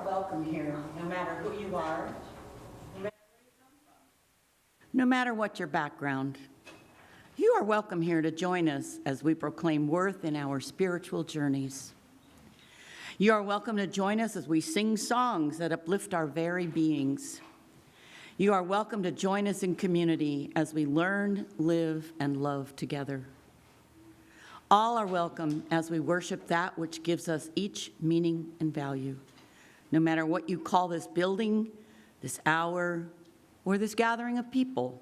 welcome here, no matter who you are, no matter where you come from, no matter what your background. You are welcome here to join us as we proclaim worth in our spiritual journeys. You are welcome to join us as we sing songs that uplift our very beings. You are welcome to join us in community as we learn, live, and love together. All are welcome as we worship that which gives us each meaning and value. No matter what you call this building, this hour, or this gathering of people,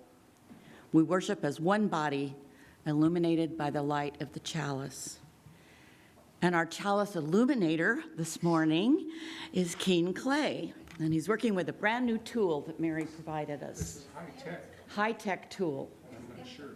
we worship as one body, illuminated by the light of the chalice. And our chalice illuminator this morning is Keen Clay, and he's working with a brand new tool that Mary provided us. This is high-tech. High-tech tool. I'm not sure.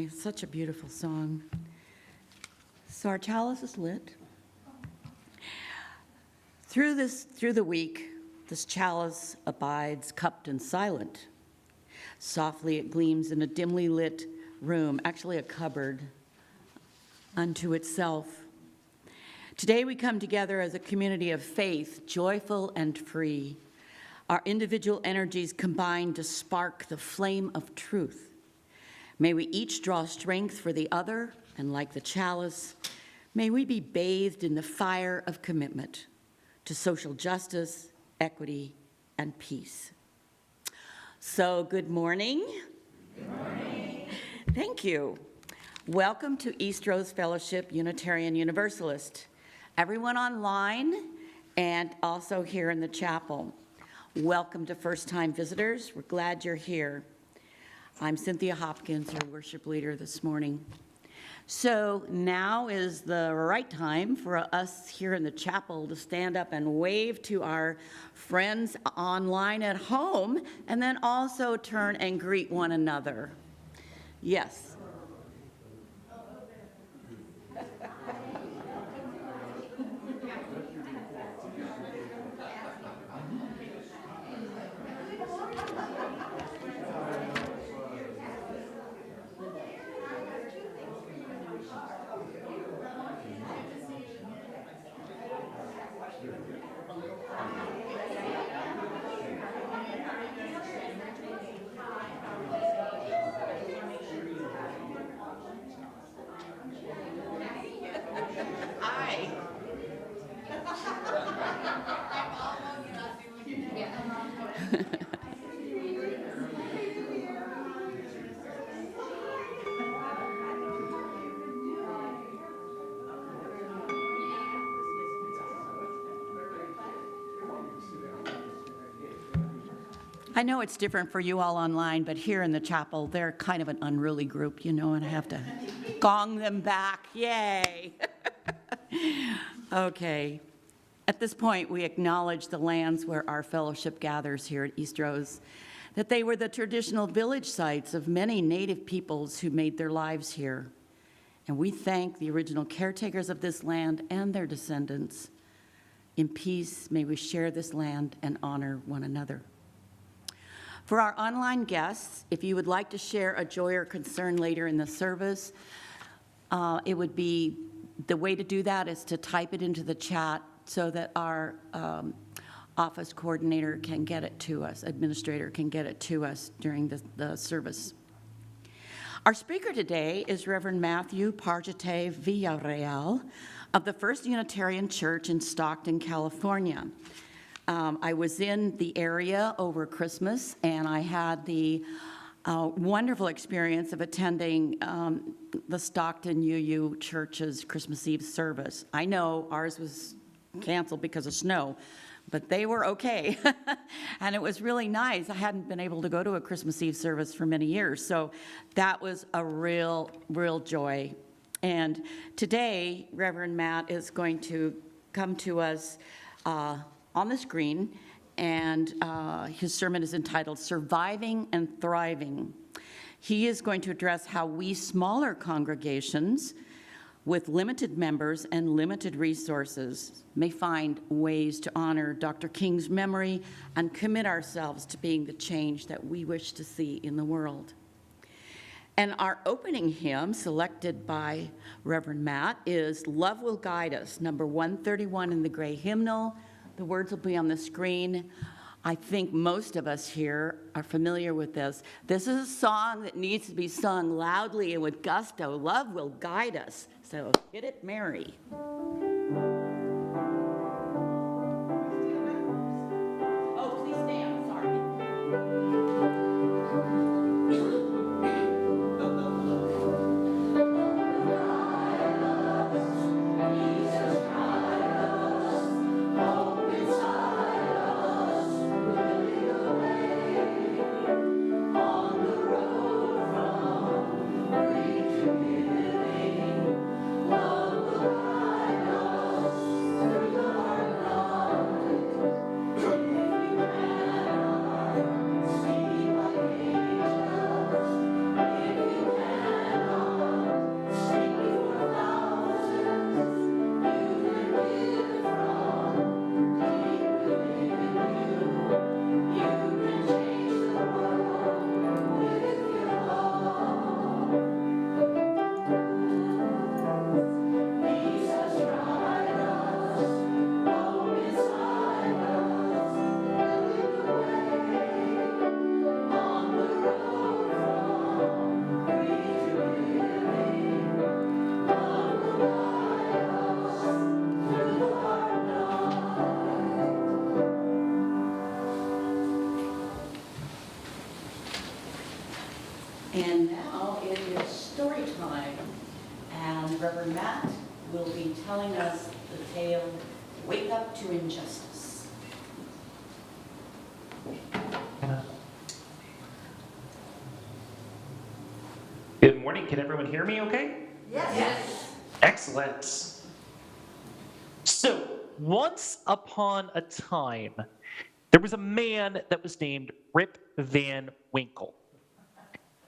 Such a beautiful song. So our chalice is lit. Through the week, this chalice abides cupped and silent. Softly it gleams in a dimly lit room, actually a cupboard unto itself. Today we come together as a community of faith, joyful and free. Our individual energies combine to spark the flame of truth. May we each draw strength for the other, and like the chalice, may we be bathed in the fire of commitment to social justice, equity, and peace. So, good morning. Good morning. Thank you. Welcome to Eastrose Fellowship Unitarian Universalist. Everyone online and also here in the chapel. Welcome to first-time visitors. We're glad you're here. I'm Cynthia Hopkins, your worship leader this morning. So now is the right time for us here in the chapel to stand up and wave to our friends online at home, and then also turn and greet one another. Yes. I know it's different for you all online, but here in the chapel, they're kind of an unruly group, you know, and I have to gong them back. Yay! Okay. At this point, we acknowledge the lands where our fellowship gathers here at Eastrose, that they were the traditional village sites of many native peoples who made their lives here. And we thank the original caretakers of this land and their descendants. In peace, may we share this land and honor one another. For our online guests, if you would like to share a joy or concern later in the service, it would be, the way to do that is to type it into the chat so that our office coordinator can get it to us, administrator can get it to us during the service. Our speaker today is Reverend Matthew Pargeter-Villareal of the First Unitarian Church in Stockton, California. I was in the area over Christmas, and I had the wonderful experience of attending the Stockton UU Church's Christmas Eve service. I know ours was canceled because of snow, but they were okay. And it was really nice. I hadn't been able to go to a Christmas Eve service for many years, so that was a real joy. And today, Reverend Matt is going to come to us on the screen, and his sermon is entitled Surviving and Thriving. He is going to address how we smaller congregations with limited members and limited resources may find ways to honor Dr. King's memory and commit ourselves to being the change that we wish to see in the world. And our opening hymn, selected by Reverend Matt, is Love Will Guide Us, number 131 in the gray hymnal. The words will be on the screen. I think most of us here are familiar with this. This is a song that needs to be sung loudly and with gusto. Love will guide us. So hit it, Mary. Oh, please stand. Sorry. And now it is story time, and Reverend Matt will be telling us the tale, Wake Up to Injustice. Good morning. Can everyone hear me okay? Yes. Excellent. So, once upon a time, there was a man that was named Rip Van Winkle.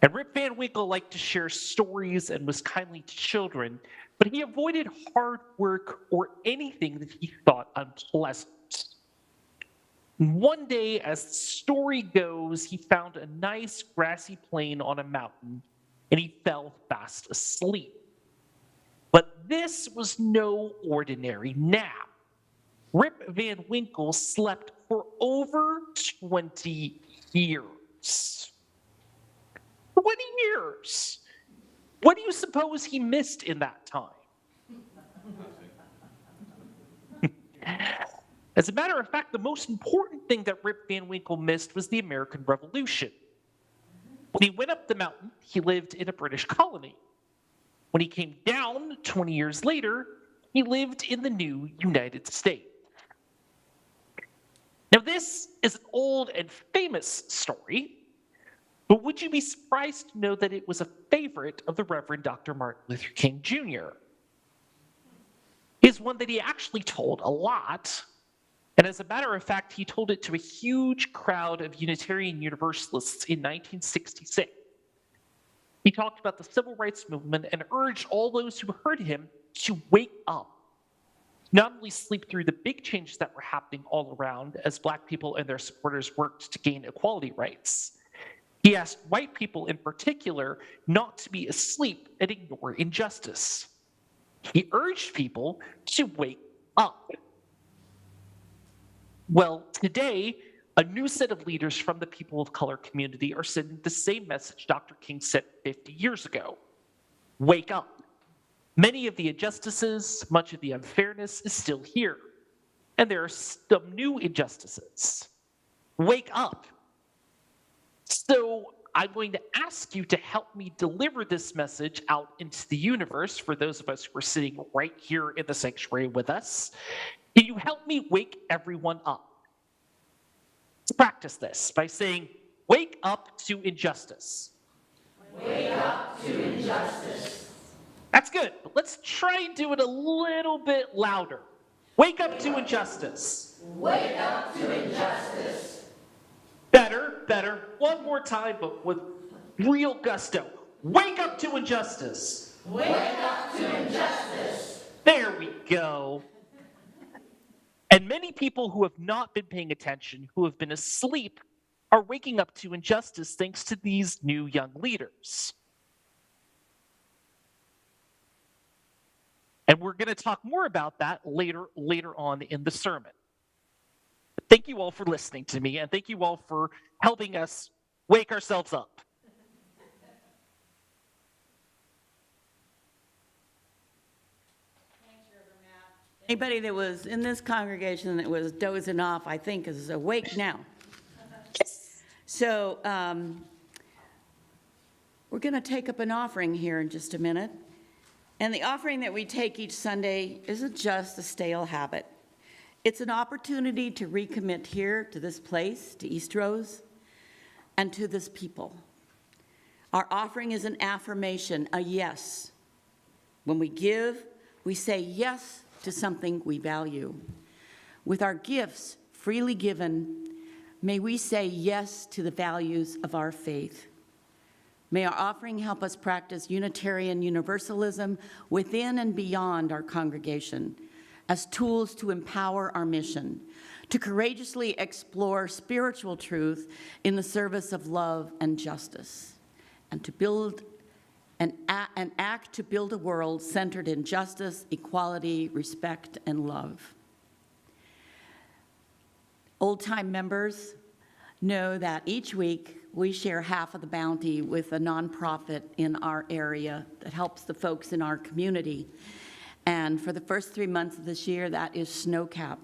And Rip Van Winkle liked to share stories and was kindly to children, but he avoided hard work or anything that he thought unpleasant. One day, as the story goes, he found a nice grassy plain on a mountain, and he fell fast asleep. But this was no ordinary nap. Rip Van Winkle slept for over 20 years. 20 years! What do you suppose he missed in that time? As a matter of fact, the most important thing that Rip Van Winkle missed was the American Revolution. When he went up the mountain, he lived in a British colony. When he came down 20 years later, he lived in the new United States. Now, this is an old and famous story, but would you be surprised to know that it was a favorite of the Reverend Dr. Martin Luther King Jr.? It's one that he actually told a lot, and as a matter of fact, he told it to a huge crowd of Unitarian Universalists in 1966. He talked about the civil rights movement and urged all those who heard him to wake up. Not only sleep through the big changes that were happening all around as Black people and their supporters worked to gain equality rights. He asked white people in particular not to be asleep and ignore injustice. He urged people to wake up. Well, today, a new set of leaders from the people of color community are sending the same message Dr. King sent 50 years ago. Wake up. Many of the injustices, much of the unfairness is still here. And there are some new injustices. Wake up. So I'm going to ask you to help me deliver this message out into the universe for those of us who are sitting right here in the sanctuary with us. Can you help me wake everyone up? Let's practice this by saying, wake up to injustice. Wake up to injustice. That's good, but let's try and do it a little bit louder. Wake up to injustice. Wake up to injustice. Better, better. One more time, but with real gusto. Wake up to injustice. Wake up to injustice. There we go. And many people who have not been paying attention, who have been asleep, are waking up to injustice thanks to these new young leaders. And we're going to talk more about that later on in the sermon. Thank you all for listening to me, and thank you all for helping us wake ourselves up. Anybody that was in this congregation that was dozing off, I think, is awake now. So we're going to take up an offering here in just a minute. And the offering that we take each Sunday isn't just a stale habit. It's an opportunity to recommit here to this place, to Eastrose, and to this people. Our offering is an affirmation, a yes. When we give, we say yes to something we value. With our gifts freely given, may we say yes to the values of our faith. May our offering help us practice Unitarian Universalism within and beyond our congregation as tools to empower our mission, to courageously explore spiritual truth in the service of love and justice, and to build an act to build a world centered in justice, equality, respect, and love. Old-time members know that each week we share half of the bounty with a nonprofit in our area that helps the folks in our community. And for the first 3 months of this year, that is Snowcap.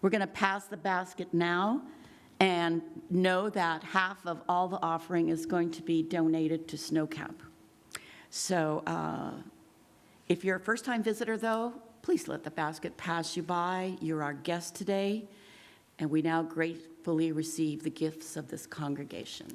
We're going to pass the basket now and know that half of all the offering is going to be donated to Snowcap. So if you're a first-time visitor, though, please let the basket pass you by. You're our guest today, and we now gratefully receive the gifts of this congregation.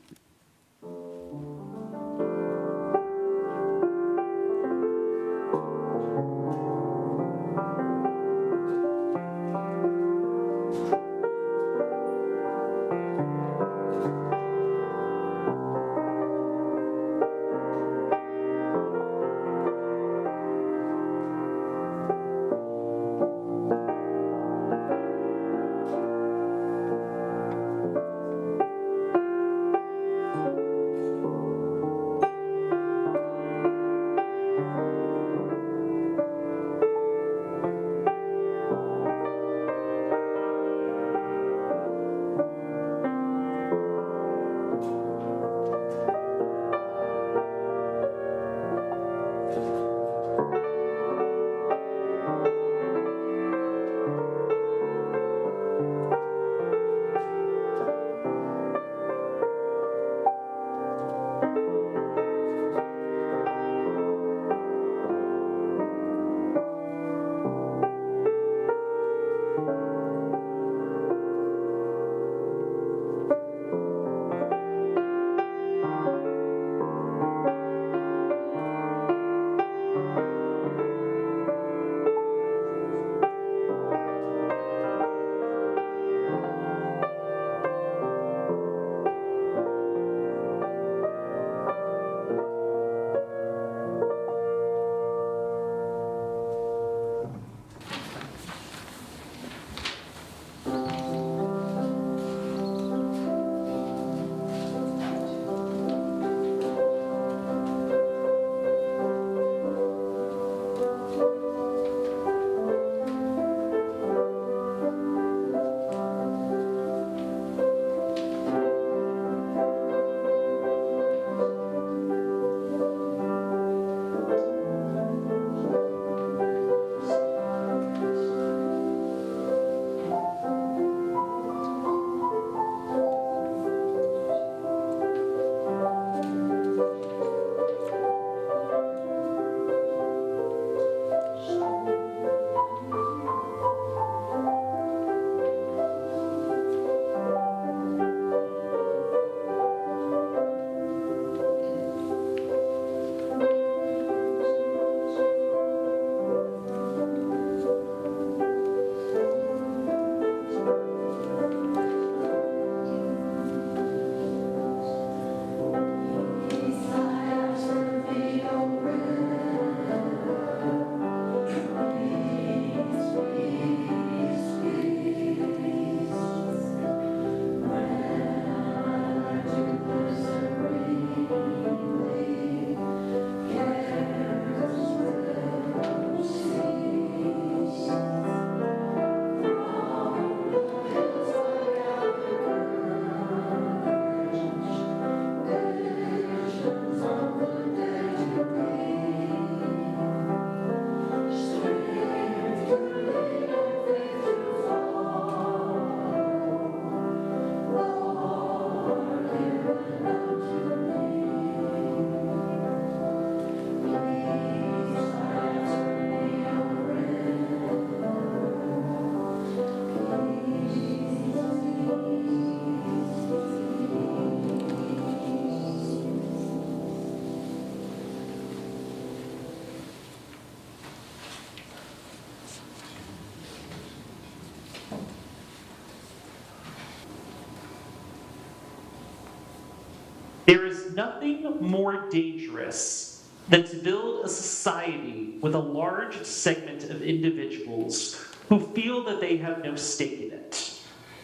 There is nothing more dangerous than to build a society with a large segment of individuals who feel that they have no stake in it,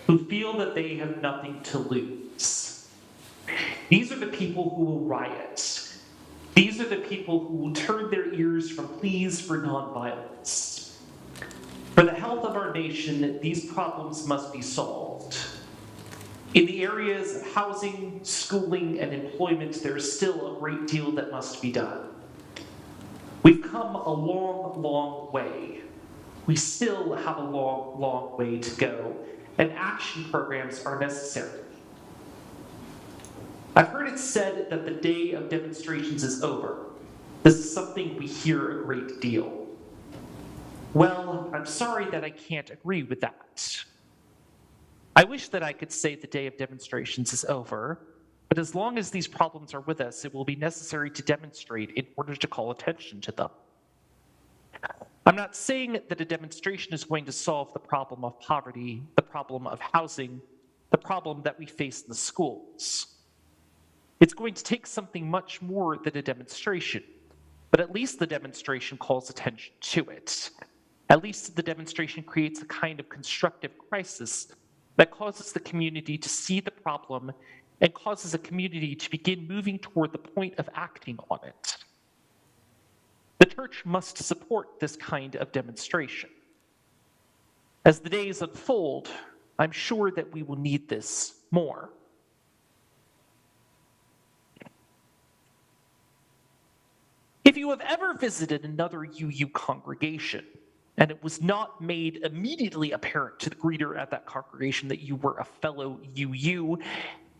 who feel that they have nothing to lose. These are the people who will riot. These are the people who will turn their ears from pleas for nonviolence. For the health of our nation, these problems must be solved. In the areas of housing, schooling, and employment, there is still a great deal that must be done. We've come a long, long way. We still have a long, long way to go, and action programs are necessary. I've heard it said that the day of demonstrations is over. This is something we hear a great deal. Well, I'm sorry that I can't agree with that. I wish that I could say the day of demonstrations is over, but as long as these problems are with us, it will be necessary to demonstrate in order to call attention to them. I'm not saying that a demonstration is going to solve the problem of poverty, the problem of housing, the problem that we face in the schools. It's going to take something much more than a demonstration, but at least the demonstration calls attention to it. At least the demonstration creates a kind of constructive crisis that causes the community to see the problem and causes a community to begin moving toward the point of acting on it. The church must support this kind of demonstration. As the days unfold, I'm sure that we will need this more. If you have ever visited another UU congregation, and it was not made immediately apparent to the greeter at that congregation that you were a fellow UU,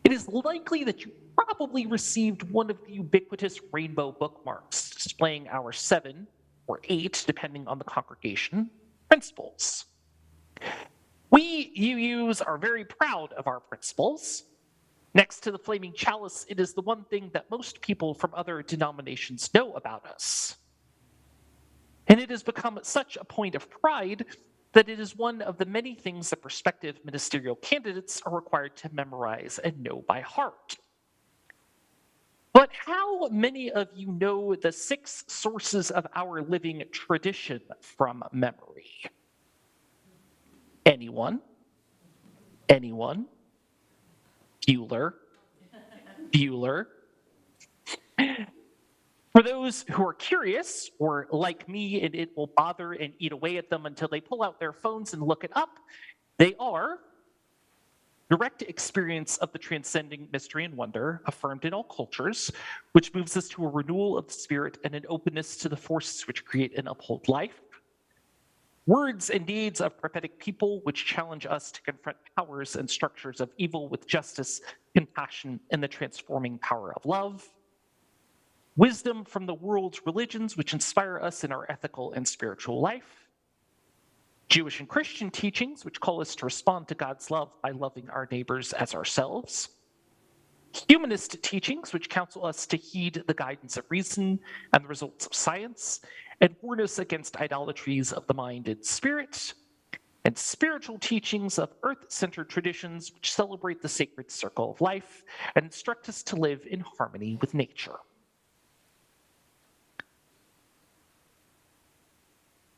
it is likely that you probably received one of the ubiquitous rainbow bookmarks displaying our 7 or 8, depending on the congregation, principles. We UUs are very proud of our principles. Next to the flaming chalice, it is the one thing that most people from other denominations know about us. And it has become such a point of pride that it is one of the many things that prospective ministerial candidates are required to memorize and know by heart. But how many of you know the 6 sources of our living tradition from memory? Anyone? Anyone? Bueller. For those who are curious, or like me, and it will bother and eat away at them until they pull out their phones and look it up, they are direct experience of the transcending mystery and wonder affirmed in all cultures, which moves us to a renewal of the spirit and an openness to the forces which create and uphold life. Words and deeds of prophetic people which challenge us to confront powers and structures of evil with justice, compassion, and the transforming power of love. Wisdom from the world's religions which inspire us in our ethical and spiritual life. Jewish and Christian teachings which call us to respond to God's love by loving our neighbors as ourselves. Humanist teachings which counsel us to heed the guidance of reason and the results of science, and warn us against idolatries of the mind and spirit. And spiritual teachings of earth-centered traditions which celebrate the sacred circle of life and instruct us to live in harmony with nature.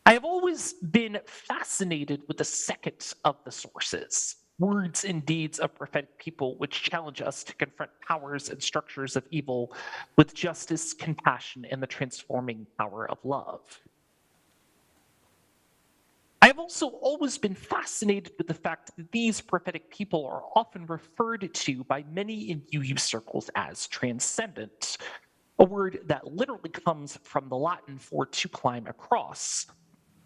I have always been fascinated with the second of the sources, words and deeds of prophetic people which challenge us to confront powers and structures of evil with justice, compassion, and the transforming power of love. I have also always been fascinated with the fact that these prophetic people are often referred to by many in UU circles as transcendent, a word that literally comes from the Latin for to climb across,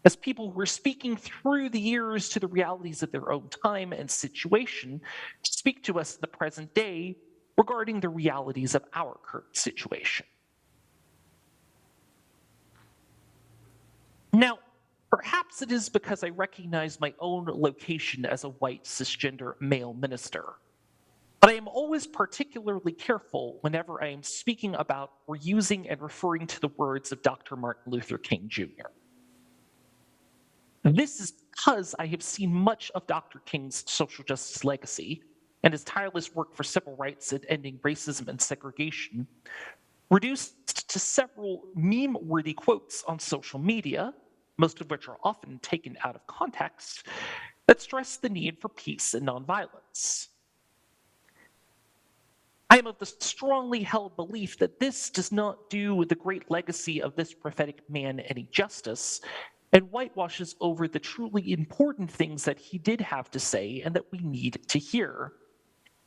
as people who are speaking through the years to the realities of their own time and situation to speak to us in the present day regarding the realities of our current situation. Now, perhaps it is because I recognize my own location as a white cisgender male minister, but I am always particularly careful whenever I am speaking about or using and referring to the words of Dr. Martin Luther King Jr. This is because I have seen much of Dr. King's social justice legacy, and his tireless work for civil rights and ending racism and segregation, reduced to several meme-worthy quotes on social media, most of which are often taken out of context, that stress the need for peace and nonviolence. I am of the strongly held belief that this does not do the great legacy of this prophetic man any justice, and whitewashes over the truly important things that he did have to say and that we need to hear.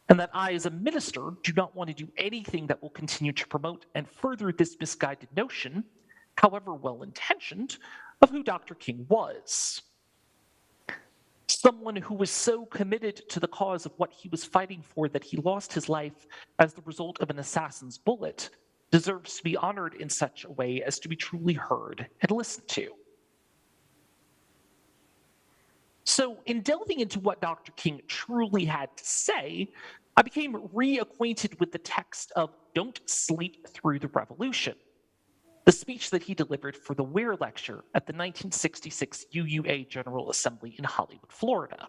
And that I, as a minister, do not want to do anything that will continue to promote and further this misguided notion, however well-intentioned, of who Dr. King was. Someone who was so committed to the cause of what he was fighting for that he lost his life as the result of an assassin's bullet deserves to be honored in such a way as to be truly heard and listened to. So, in delving into what Dr. King truly had to say, I became reacquainted with the text of Don't Sleep Through the Revolution, the speech that he delivered for the Weir Lecture at the 1966 UUA General Assembly in Hollywood, Florida.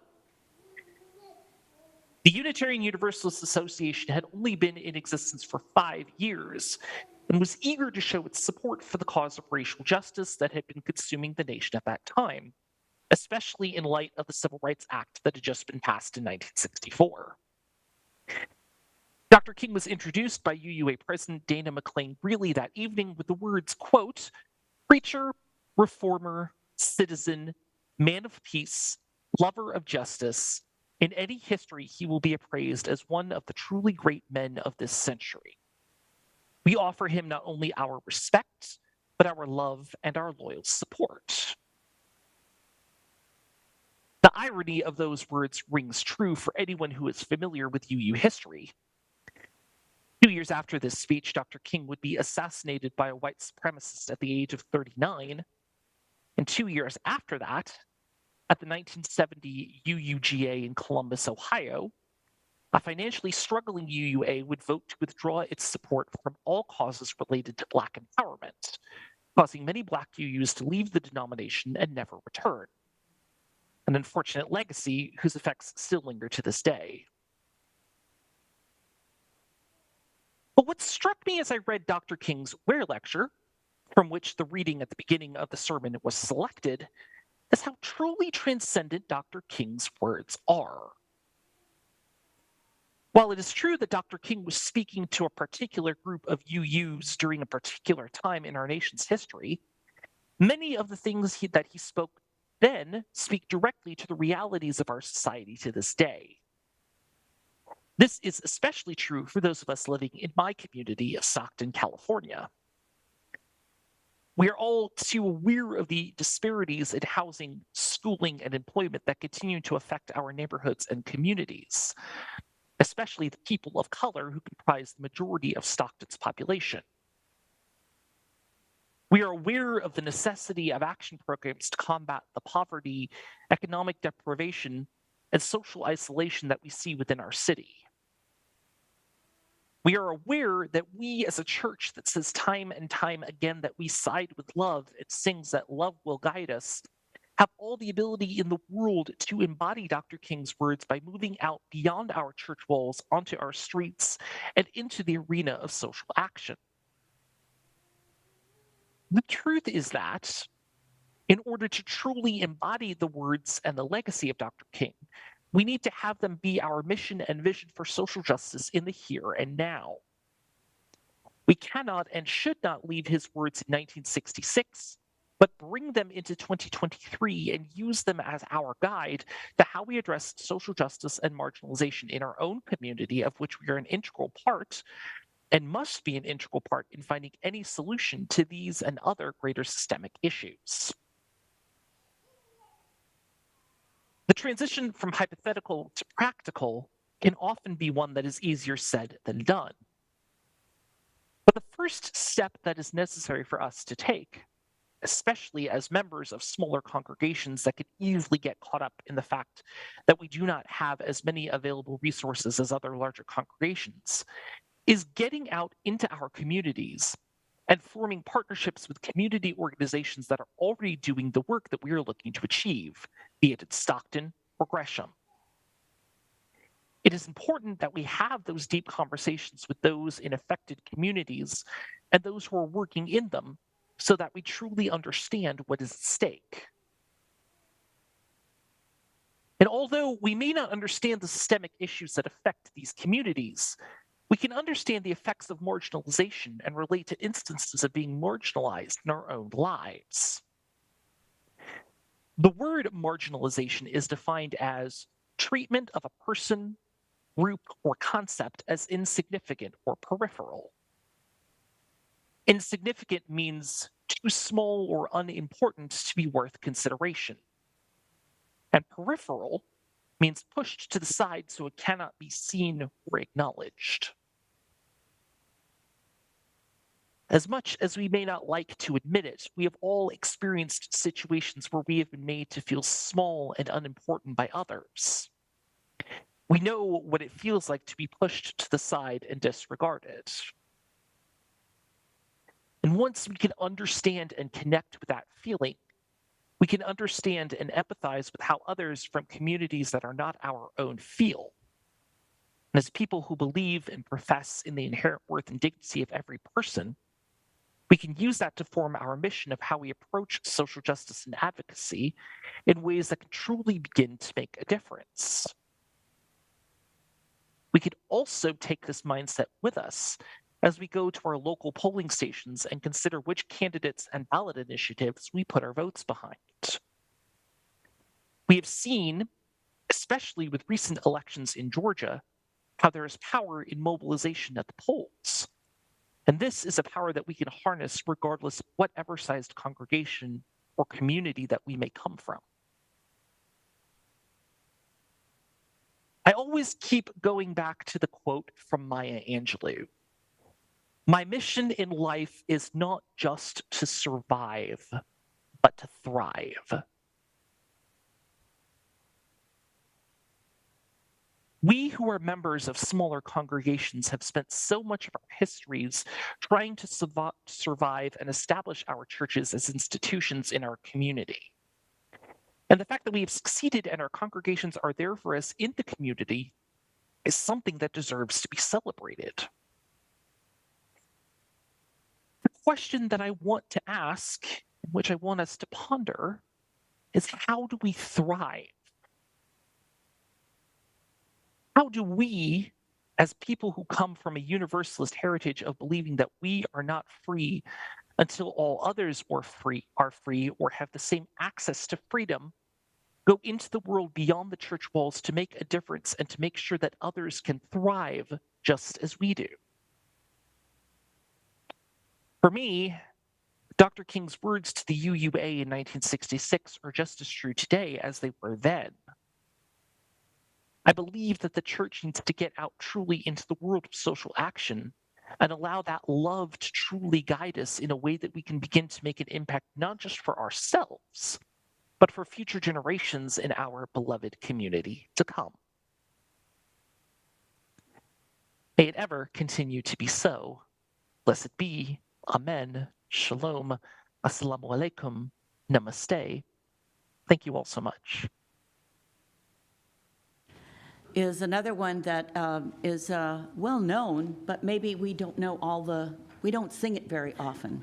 The Unitarian Universalist Association had only been in existence for 5 years and was eager to show its support for the cause of racial justice that had been consuming the nation at that time, especially in light of the Civil Rights Act that had just been passed in 1964. Dr. King was introduced by UUA President Dana McLean Greeley that evening with the words, quote, "Preacher, reformer, citizen, man of peace, lover of justice, in any history he will be appraised as one of the truly great men of this century. We offer him not only our respect, but our love and our loyal support." The irony of those words rings true for anyone who is familiar with UU history. 2 years after this speech, Dr. King would be assassinated by a white supremacist at the age of 39. And 2 years after that, at the 1970 UUGA in Columbus, Ohio, a financially struggling UUA would vote to withdraw its support from all causes related to Black empowerment, causing many Black UUs to leave the denomination and never return. An unfortunate legacy whose effects still linger to this day. But what struck me as I read Dr. King's Weir Lecture, from which the reading at the beginning of the sermon was selected, is how truly transcendent Dr. King's words are. While it is true that Dr. King was speaking to a particular group of UUs during a particular time in our nation's history, many of the things that he spoke then speak directly to the realities of our society to this day. This is especially true for those of us living in my community of Stockton, California. We are all too aware of the disparities in housing, schooling, and employment that continue to affect our neighborhoods and communities, especially the people of color who comprise the majority of Stockton's population. We are aware of the necessity of action programs to combat the poverty, economic deprivation, and social isolation that we see within our city. We are aware that we as a church that says time and time again that we side with love and sings that love will guide us, have all the ability in the world to embody Dr. King's words by moving out beyond our church walls onto our streets and into the arena of social action. The truth is that in order to truly embody the words and the legacy of Dr. King, we need to have them be our mission and vision for social justice in the here and now. We cannot and should not leave his words in 1966, but bring them into 2023 and use them as our guide to how we address social justice and marginalization in our own community, of which we are an integral part, and must be an integral part in finding any solution to these and other greater systemic issues. The transition from hypothetical to practical can often be one that is easier said than done. But the first step that is necessary for us to take, especially as members of smaller congregations that could easily get caught up in the fact that we do not have as many available resources as other larger congregations, is getting out into our communities and forming partnerships with community organizations that are already doing the work that we are looking to achieve, be it in Stockton or Gresham. It is important that we have those deep conversations with those in affected communities and those who are working in them so that we truly understand what is at stake. And although we may not understand the systemic issues that affect these communities, we can understand the effects of marginalization and relate to instances of being marginalized in our own lives. The word marginalization is defined as treatment of a person, group, or concept as insignificant or peripheral. Insignificant means too small or unimportant to be worth consideration. And peripheral means pushed to the side so it cannot be seen or acknowledged. As much as we may not like to admit it, we have all experienced situations where we have been made to feel small and unimportant by others. We know what it feels like to be pushed to the side and disregarded. And once we can understand and connect with that feeling, we can understand and empathize with how others from communities that are not our own feel. And as people who believe and profess in the inherent worth and dignity of every person, we can use that to form our mission of how we approach social justice and advocacy in ways that can truly begin to make a difference. We could also take this mindset with us as we go to our local polling stations and consider which candidates and ballot initiatives we put our votes behind. We have seen, especially with recent elections in Georgia, how there is power in mobilization at the polls. And this is a power that we can harness regardless of whatever sized congregation or community that we may come from. I always keep going back to the quote from Maya Angelou. My mission in life is not just to survive, but to thrive. We who are members of smaller congregations have spent so much of our histories trying to survive and establish our churches as institutions in our community. And the fact that we have succeeded and our congregations are there for us in the community is something that deserves to be celebrated. The question that I want to ask, which I want us to ponder, is how do we thrive? How do we, as people who come from a universalist heritage of believing that we are not free until all others are free or have the same access to freedom, go into the world beyond the church walls to make a difference and to make sure that others can thrive just as we do? For me, Dr. King's words to the UUA in 1966 are just as true today as they were then. I believe that the church needs to get out truly into the world of social action and allow that love to truly guide us in a way that we can begin to make an impact not just for ourselves, but for future generations in our beloved community to come. May it ever continue to be so. Blessed be. Amen. Shalom. Assalamu alaikum. Namaste. Thank you all so much. Is another one that is well known, but maybe we don't know we don't sing it very often.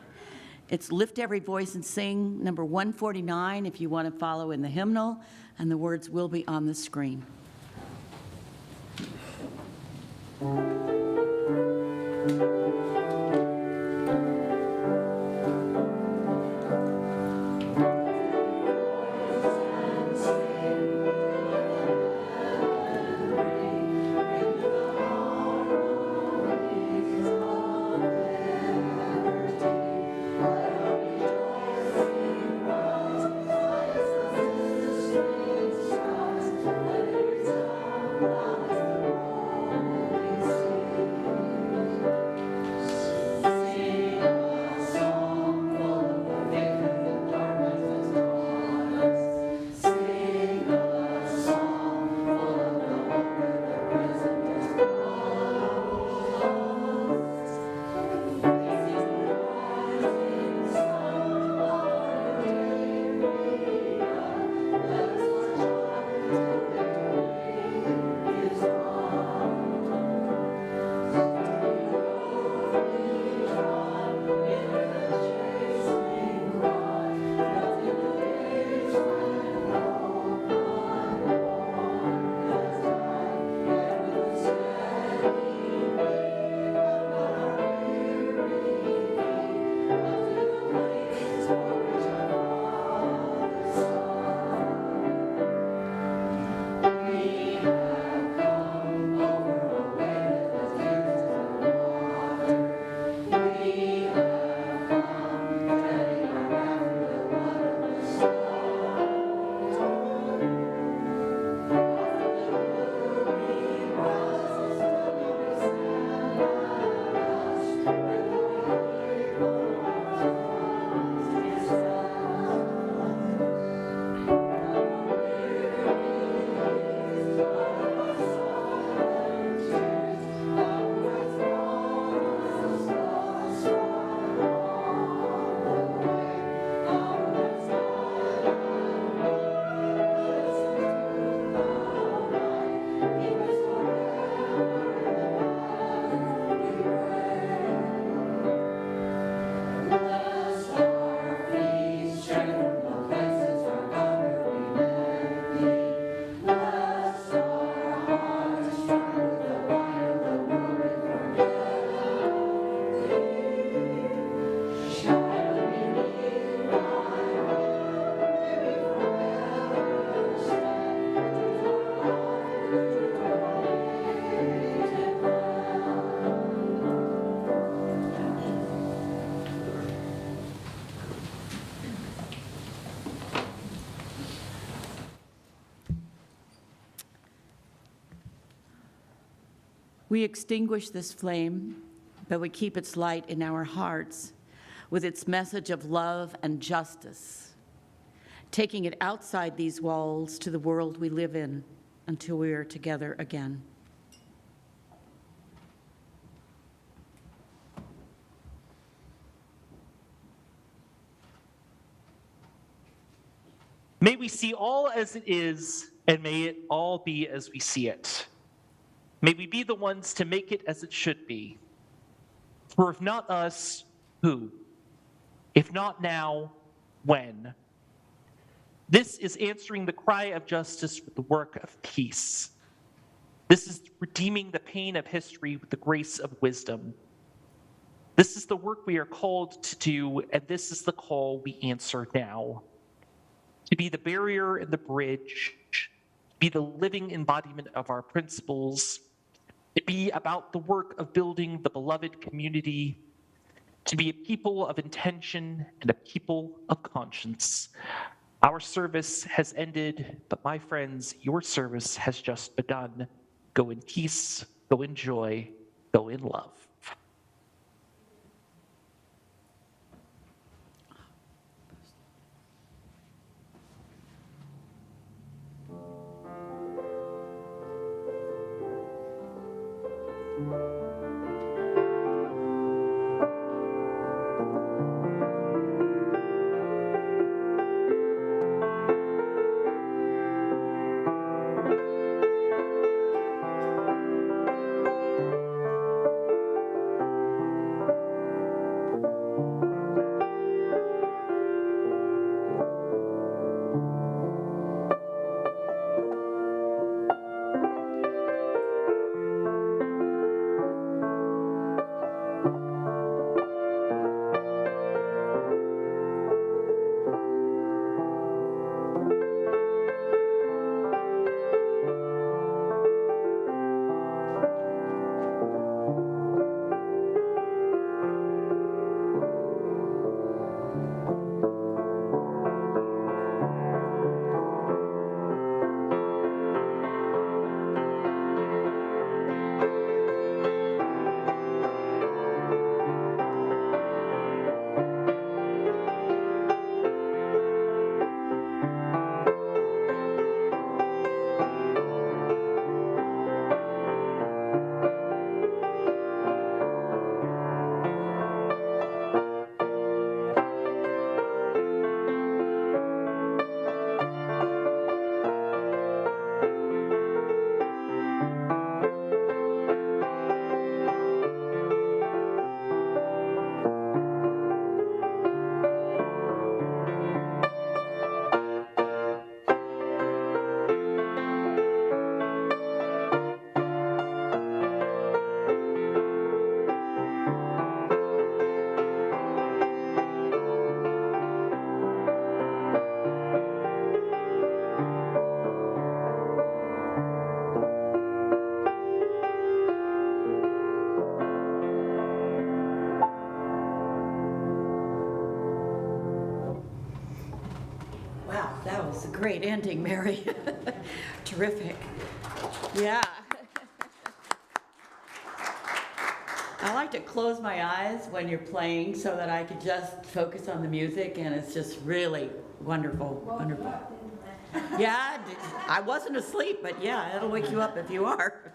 It's Lift Every Voice and Sing, number 149, if you want to follow in the hymnal, and the words will be on the screen. We extinguish this flame, but we keep its light in our hearts with its message of love and justice, taking it outside these walls to the world we live in until we are together again. May we see all as it is, and may it all be as we see it. May we be the ones to make it as it should be. For if not us, who? If not now, when? This is answering the cry of justice with the work of peace. This is redeeming the pain of history with the grace of wisdom. This is the work we are called to do, and this is the call we answer now. To be the barrier and the bridge, to be the living embodiment of our principles, to be about the work of building the beloved community, to be a people of intention and a people of conscience. Our service has ended, but my friends, your service has just begun. Go in peace, go in joy, go in love. That was a great ending, Mary. Terrific. Yeah. I like to close my eyes when you're playing so that I could just focus on the music, and it's just really wonderful, wonderful. Yeah, I wasn't asleep, but yeah, it'll wake you up if you are.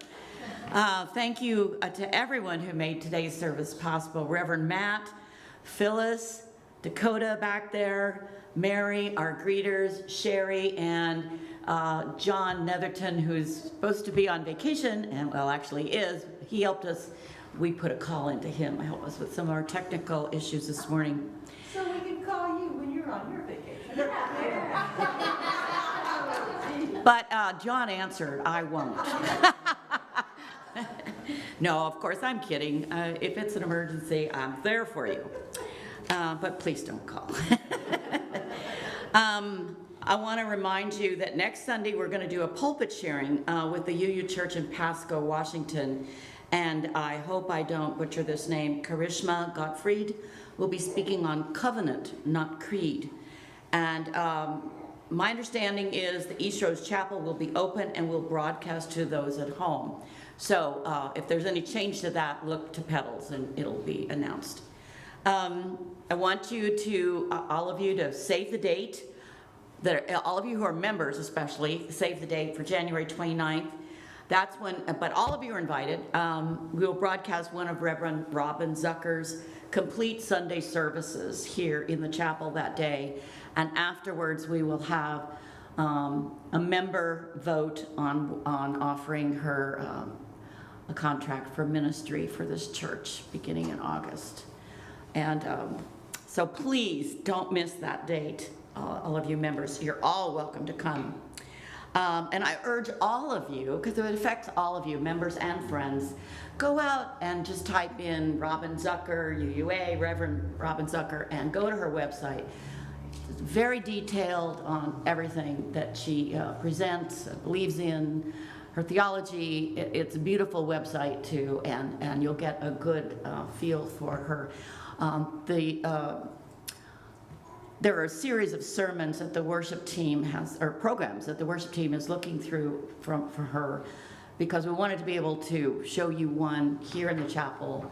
Thank you to everyone who made today's service possible. Reverend Matt, Phyllis, Dakota back there, Mary, our greeters, Sherry, and John Netherton, who's supposed to be on vacation, and well, actually is. He helped us. We put a call into him to help us with some of our technical issues this morning. So we can call you when you're on your vacation. But John answered, I won't. No, of course, I'm kidding. If it's an emergency, I'm there for you. But please don't call. I want to remind you that next Sunday we're going to do a pulpit sharing with the UU Church in Pasco, Washington. And I hope I don't butcher this name. Karishma Gottfried will be speaking on covenant, not creed. And my understanding is the Eastrose Chapel will be open and will broadcast to those at home. So if there's any change to that, look to Petals and it'll be announced. I want you to, all of you, to save the date. All of you who are members especially, save the date for January 29th. That's when, but all of you are invited. We will broadcast one of Reverend Robin Zucker's complete Sunday services here in the chapel that day. And afterwards, we will have a member vote on offering her a contract for ministry for this church beginning in August. And so please don't miss that date, all of you members. You're all welcome to come. And I urge all of you, because it affects all of you, members and friends, go out and just type in Robin Zucker, UUA, Reverend Robin Zucker, and go to her website. It's very detailed on everything that she presents, believes in, her theology. It's a beautiful website too, and you'll get a good feel for her. There are a series of sermons that the worship team has, or programs that the worship team is looking through for her, because we wanted to be able to show you one here in the chapel.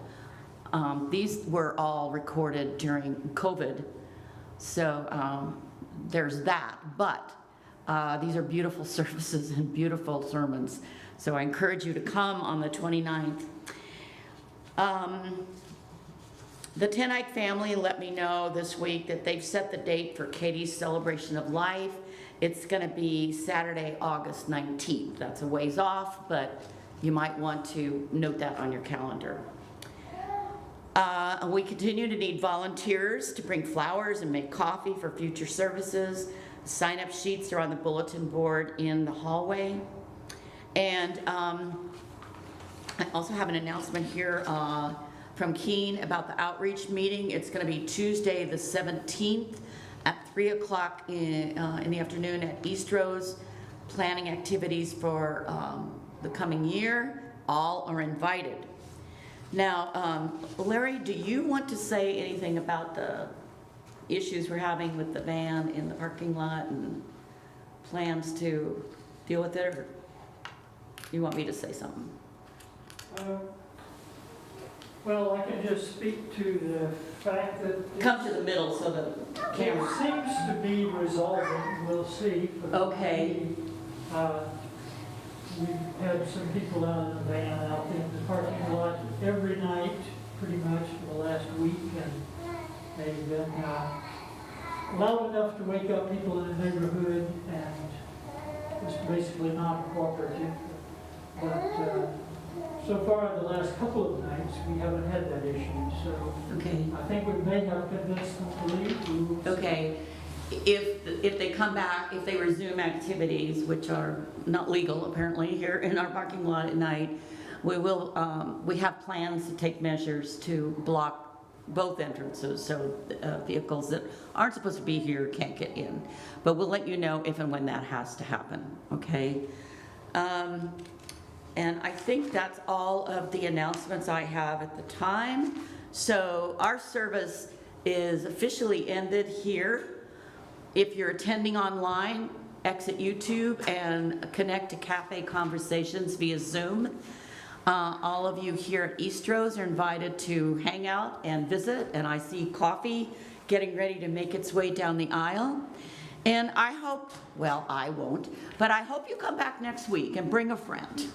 These were all recorded during COVID, so there's that, but these are beautiful services and beautiful sermons. So I encourage you to come on the 29th. The Tenite family let me know this week that they've set the date for Katie's celebration of life. It's going to be Saturday, August 19th. That's a ways off, but you might want to note that on your calendar. We continue to need volunteers to bring flowers and make coffee for future services. Sign-up sheets are on the bulletin board in the hallway. And I also have an announcement here from Keene about the outreach meeting. It's going to be Tuesday the 17th at 3 o'clock in the afternoon at Eastrose. Planning activities for the coming year. All are invited. Now, Larry, do you want to say anything about the issues we're having with the van in the parking lot and plans to deal with it, or you want me to say something? Well, I can just speak to the fact that Come to the middle so the camera. it seems to be resolving. We'll see. Okay. We've had some people out in the van out in the parking lot every night, pretty much for the last week, and they've been loud enough to wake up people in the neighborhood, and it's basically non-cooperative. But so far, the last couple of nights, we haven't had that issue. So Okay. I think we may have convinced them to leave. Okay. If they come back, if they resume activities, which are not legal apparently here in our parking lot at night, we will. We have plans to take measures to block both entrances, so vehicles that aren't supposed to be here can't get in. But we'll let you know if and when that has to happen. Okay. And I think that's all of the announcements I have at the time. So our service is officially ended here. If you're attending online, exit YouTube and connect to Cafe Conversations via Zoom. All of you here at Eastrose are invited to hang out and visit, and I see coffee getting ready to make its way down the aisle. And I hope, well, I won't, but I hope you come back next week and bring a friend.